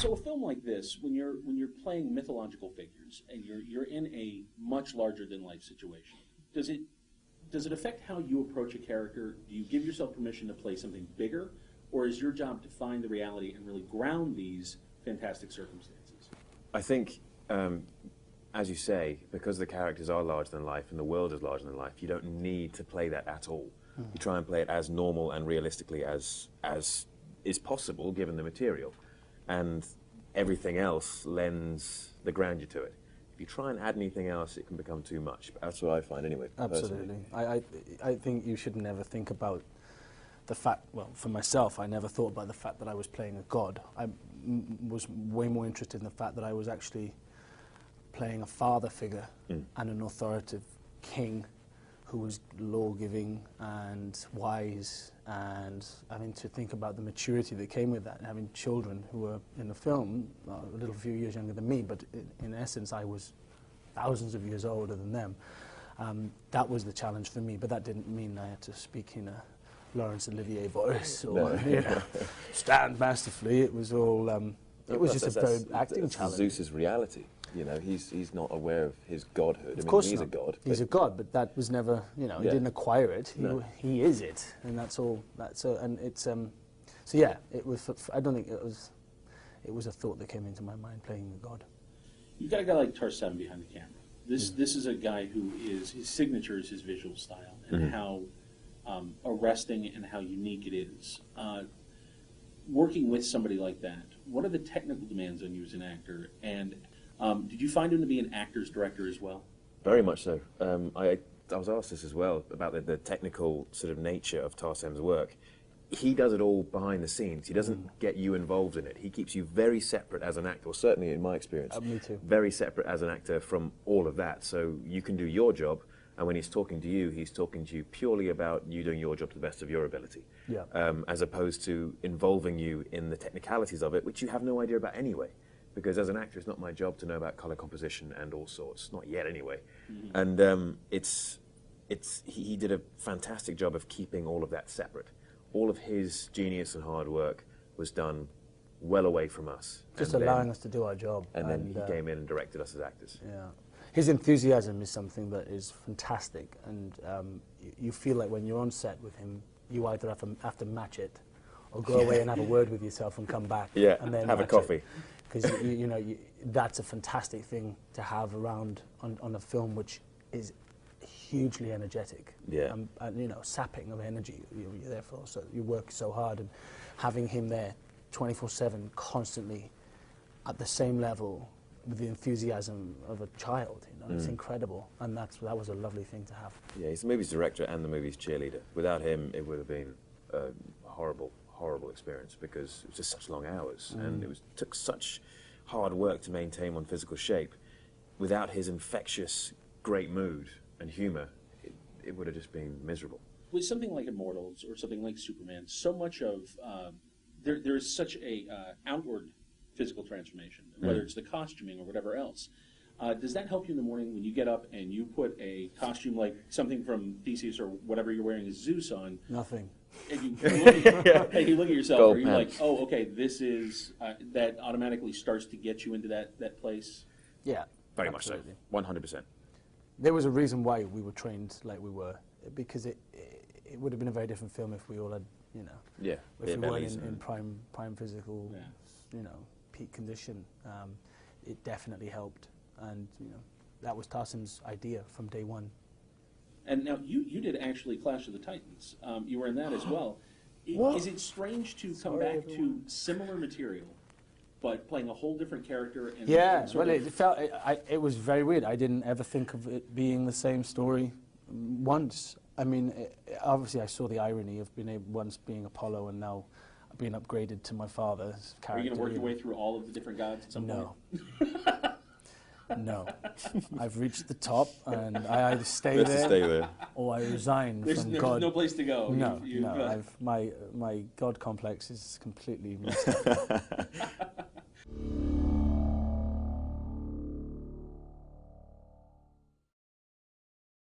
So a film like this, when you're playing mythological figures and you're in a much larger than life situation, does it affect how you approach a character? Do you give yourself permission to play something bigger, or is your job to find the reality and really ground these fantastic circumstances? I think, as you say, because the characters are larger than life and the world is larger than life, you don't need to play that at all. You try and play it as normal and realistically as is possible given the material, and everything else lends the grandeur to it. If you try and add anything else, it can become too much. But that's what I find anyway. Absolutely. I think you should never think about the fact, well, for myself, I never thought about the fact that I was playing a god. I was way more interested in the fact that I was actually playing a father figure and an authoritative king who was law-giving and wise, and having to think about the maturity that came with that, and having children who were in the film a little few years younger than me, but in essence I was thousands of years older than them. That was the challenge for me, but that didn't mean I had to speak in a Laurence Olivier voice or stand masterfully. It was all, it was just a very acting challenge. Zeus's reality. You know, he's not aware of his godhood. Of course he's not. a god. He's a god, but that was never, you know, he didn't acquire it. He is it, and that's all. And it's so yeah. It was. I don't think it was. It was a thought that came into my mind, playing the god. You've got a guy like Tarsem behind the camera. This is a guy who is, his signature is his visual style and how arresting and how unique it is. Working with somebody like that, what are the technical demands on you as an actor? And did you find him to be an actor's director as well? Very much so. I was asked this as well about the technical sort of nature of Tarsem's work. He does it all behind the scenes. He doesn't get you involved in it. He keeps you very separate as an actor, or certainly in my experience. Me too. Very separate as an actor from all of that. So you can do your job, and when he's talking to you, he's talking to you purely about you doing your job to the best of your ability. Yeah. As opposed to involving you in the technicalities of it, which you have no idea about anyway. Because as an actor, it's not my job to know about color composition and all sorts. Not yet, anyway. And he did a fantastic job of keeping all of that separate. All of his genius and hard work was done well away from us. Just allowing us to do our job. And then he came in and directed us as actors. Yeah. His enthusiasm is something that is fantastic, and you feel like when you're on set with him, you either have to match it, or go away and have a word with yourself and come back. Yeah, and then have a coffee. Because that's a fantastic thing to have around on a film which is hugely energetic. Yeah. And sapping of energy you're there for. So you work so hard, and having him there 24/7, constantly at the same level with the enthusiasm of a child. It's incredible, and that was a lovely thing to have. Yeah, he's the movie's director and the movie's cheerleader. Without him, it would have been a horrible experience, because it was just such long hours and it took such hard work to maintain one physical shape. Without his infectious great mood and humor, it would have just been miserable. With something like Immortals or something like Superman, so much of there is such a outward physical transformation, whether it's the costuming or whatever else. Does that help you in the morning when you get up and you put a costume like something from Theseus or whatever you're wearing as Zeus on? Nothing. And you look at yourself, Gold are you pants. like, oh, okay, this is, that automatically starts to get you into that place? Yeah. Very absolutely. much so. 100%. There was a reason why we were trained like we were, because it would have been a very different film if we all had, Yeah. if we weren't in prime physical, peak condition. It definitely helped, and that was Tarsem's idea from day one. And now you did actually Clash of the Titans. You were in that as well. Is it strange to come back to similar material, but playing a whole different character? And it was very weird. I didn't ever think of it being the same story once. I mean, obviously I saw the irony of once being Apollo and now being upgraded to my father's character. Are you going to work your way through all of the different gods at some point? No. I've reached the top, and I either stay there or I resign from God. There's no place to go. No. My God complex is completely messed up.